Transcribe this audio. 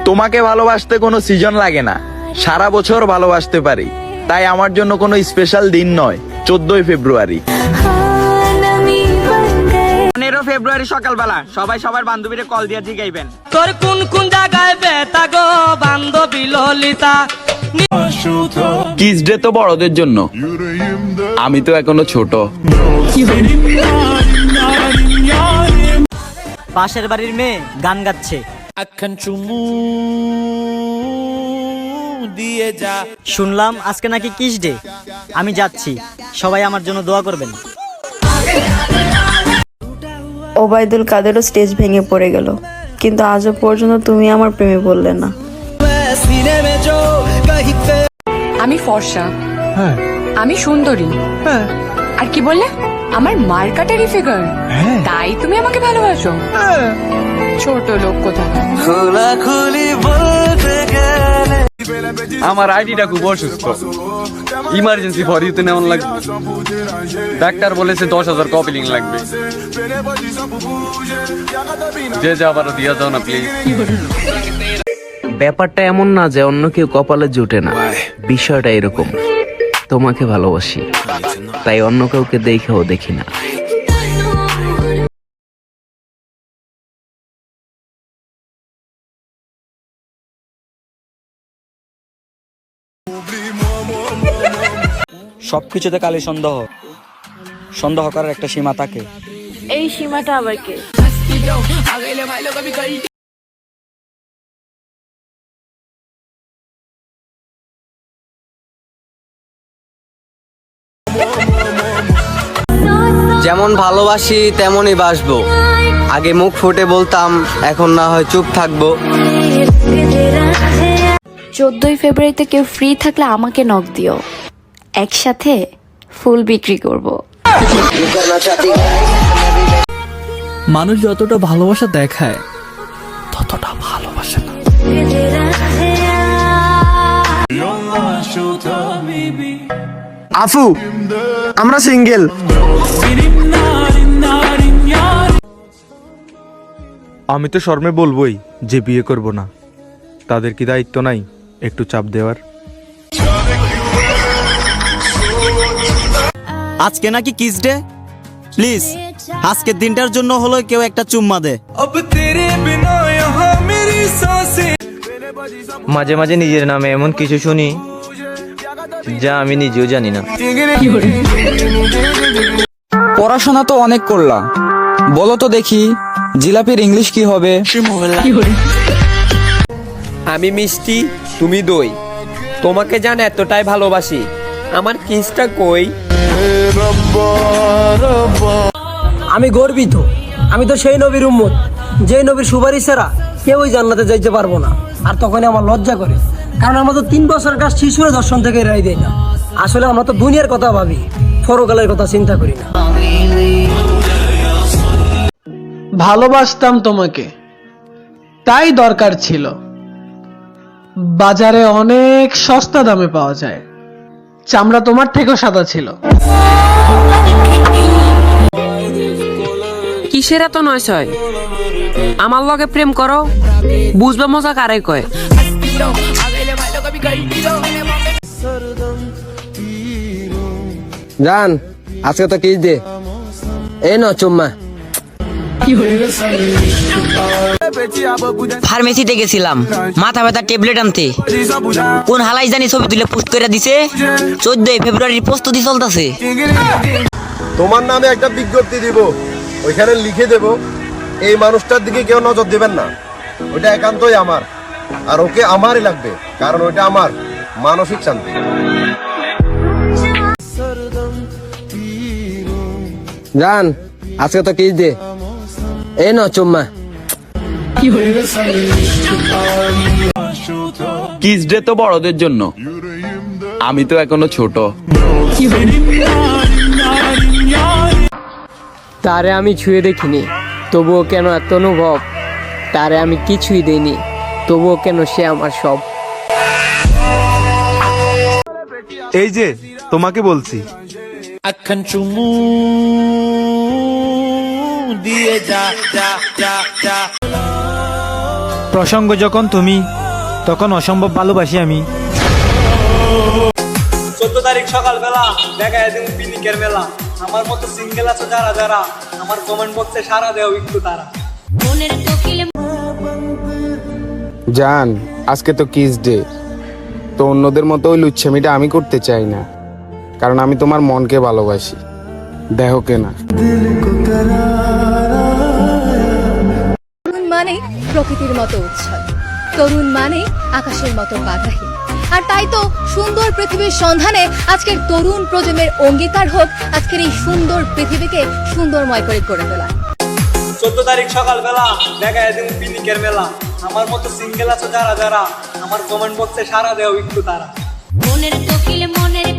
তোমাকে ভালোবাসতে কোনো সিজন লাগে না, সারা বছর ভালোবাসতে পারি। তাই আমার জন্য কোনো স্পেশাল দিন নয় 14ই ফেব্রুয়ারি। 15 ফেব্রুয়ারি সকালবেলা সবাই সবার বান্ধবীরে কল দিয়ে জিগাইবেন তোর কোন কোন জায়গায় বেতা গো বান্ধবী ললিতা। কিস ডে তো বড়দের জন্য, আমি তো এখনো ছোট। পাশের বাড়ির মেয়ে গান গাচ্ছে, শুনলাম আজকে নাকি কিস ডে। আমি যাচ্ছি, সবাই আমার জন্য দোয়া করবেন। ওবায়দুল কাদেরও স্টেজ ভেঙে পড়ে গেল, কিন্তু আজও পর্যন্ত তুমি আমার প্রেমে বললে না। আমি ফর্সা, আমি সুন্দরী, আর কি বললে আমার মার্কাটারি ফিগার, তাই তুমি আমাকে ভালোবাসো? ছোট লোক কোথায়। আমার আইডিটা খুব অসুস্থ, ইমার্জেন্সি ভরিতে নেওয়ান লাগবে। ডাক্তার বলেছে 10,000 কপিলিং লাগবে। যে যাবারও দিয়া দাও না প্লিজ। ব্যাপারটা এমন না যে অন্য কেউ কপালে জুটে না, বিষয়টা এরকম। তোমাকে ভালোবাসি, তাই অন্য কাউকে দেখেও দেখি না। সবকিছুতে কালে সন্দেহ, সন্দেহ করার একটা সীমা থাকে। এই সীমাটা আবার কে? যেমন ভালোবাসি তেমনই বাসবো। আগে মুখ ফুটে বলতাম, এখন না হয় চুপ থাকবো। 14ই ফেব্রুয়ারিতে কেউ ফ্রি থাকলে আমাকে নক দিও, একসাথে ফুল বিক্রি করব। মানুষ যতটা ভালোবাসা দেখায় ততটা ভালোবাসে না। আফু, আমরা সিঙ্গেল। আমি তো শর্মে বলবোই যে বিয়ে করব না। তাদের কি দায়িত্ব নাই একটু চাপ দেওয়ার? আজকে নাকি কিস ডে, প্লিজ আজকের দিনটার জন্য হলো কেউ একটা চুম্মা দে। মাঝে মাঝে নিজের নামে এমন কিছু শুনি যা আমি নিজেও জানি না। পড়াশোনা তো অনেক করলাম, বলো তো দেখি জিলাপির ইংলিশ কি হবে? আমি মিষ্টি, তুমি দই, তোমাকে জান এতটাই ভালোবাসি, আমার কিসটা কই? আমি গর্বিত, আমি তো সেই নবীর উম্মত যে নবীর সুপারিশ ছাড়া কেউই জান্নাতে যাইতে পারবো না। আর তখন আমার লজ্জা করে, কারণ আমরা তো 3 বছর কাজ শিশুর দর্শন থেকে রায় দেয় না। আসলে আমরা তো দুনিয়ার কথা ভাবি, পরকালের কথা চিন্তা করি না। ভালোবাসতাম তোমাকে, তাই দরকার ছিল। বাজারে অনেক সস্তা দামে পাওয়া যায়, চামড়া তোমার থেকেও সাদা ছিল। কিসের এত নয়সয়? আমার লগে প্রেম করো, বুঝবে মজা কারে কয়। জান, আজকে তো কিস দে, এই ন চুম্মা। ফার্মেসিতে গেছিলাম মাথা ব্যথা ট্যাবলেট আনতে, কোন হালাই জানি ছবি তুলে পোস্ট করে দিছে। 14ই ফেব্রুয়ারির প্রস্তুতি চলতেছে। তোমার নামে একটা বিজ্ঞপ্তি দিব, ওইখানে লিখে দেব এই মানুষটার দিকে কেউ নজর দিবেন না। ওটা একান্তই আমার, আর ওকে আমারই লাগবে, কারণ ওইটা আমার মানসিক শান্তি। জান, আজকে তো কিস দে, এই ন চুম্মা। কিস ডে তো বড়দের জন্য, আমি তো এখনো ছোট। তারে আমি ছুঁয়ে দেখিনি, তবুও কেন এত অনুভব। তারে আমি কিছুই দেইনি, তবুও কেন সে আমার সব। এই যে তোমাকে বলছি, এখন চুমু দিয়ে যা যা যা যা। প্রসঙ্গ যখন তুমি, তখন অসম্ভব ভালোবাসি আমি। 14 তারিখ সকালবেলা দেখা একদিন পিনিকের মেলা। আমার মতো সিঙ্গেল আছে যারা যারা, আমার কমেন্ট বক্সে সারা দেও একটু তারা। জান, আজকে তো কিস ডে, তো অন্যদের মতো ওই লুচ্ছামিটা আমি করতে চাই না, কারণ আমি তোমার মনকে ভালোবাসি। দেখো কেনা তরুণ মানে প্রকৃতির মতো উচ্ছল, তরুণ মানে আকাশের মতো বাধাহীন। আর তাই তো সুন্দর পৃথিবীর সন্ধানে আজকের তরুণ প্রজন্মের অঙ্গীকার হোক আজকের এই সুন্দর পৃথিবীকে সুন্দরময় করে গড়ে তোলা। 14 তারিখ সকালবেলা দেখা একদিন পিনিকের মেলা। আমার মতো সিঙ্গেল আছে যারা যারা, আমার কমেন্ট বক্সে সারা দেও একটু তারা। মনের কোকিল মনের